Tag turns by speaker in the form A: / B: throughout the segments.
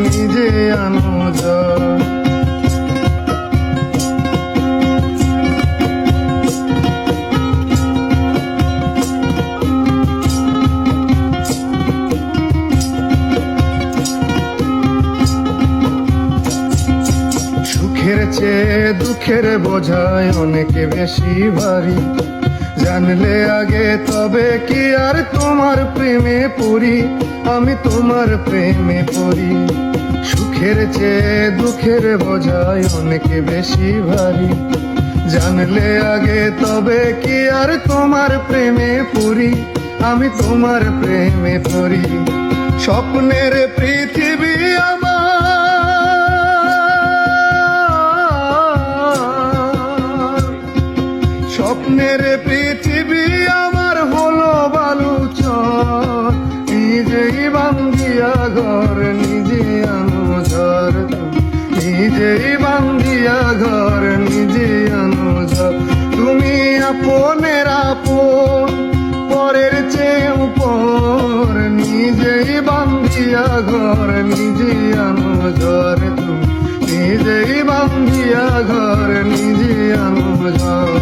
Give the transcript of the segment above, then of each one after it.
A: নিজে আনো ঝড়। সুখের চেয়ে দুঃখের বোঝায় অনেক বেশি ভারী, জানলে আগে তবে কি আর তোমার প্রেমে পড়ি, আমি তোমার প্রেমে পড়ি। সুখের চেয়ে দুঃখের বোঝায় অনেক বেশি ভারী, জানলে আগে তবে কি আর তোমার প্রেমে পড়ি, আমি তোমার প্রেমে পড়ি। স্বপ্নের পৃথিবী স্বপ্নের পৃথিবী আমার হলো বালুচর, নিজেই বান্ধিয়া ঘর নিজে আনো ঝড়, নিজেই বান্ধিয়া ঘর নিজে আনো ঝড়। তুমি আপনের আপন পরের চেয়ে উপর, নিজেই বান্ধিয়া ঘর নিজে আনো ঝড়, তুমি নিজেই বান্ধিয়া ঘর নিজে আনো ঝড়।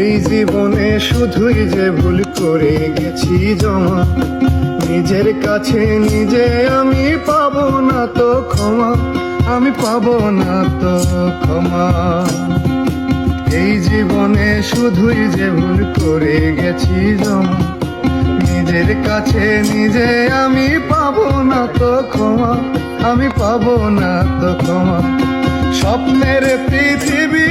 A: এই জীবনে শুধুই যে ভুল করে গেছি জমা, নিজের কাছে নিজে আমি পাবো না তো ক্ষমা, আমি পাবো না তো ক্ষমা। এই জীবনে শুধুই যে ভুল করে গেছি জমা, নিজের কাছে নিজে আমি পাবো না তো ক্ষমা, আমি পাবো না তো ক্ষমা। স্বপ্নের পৃথিবী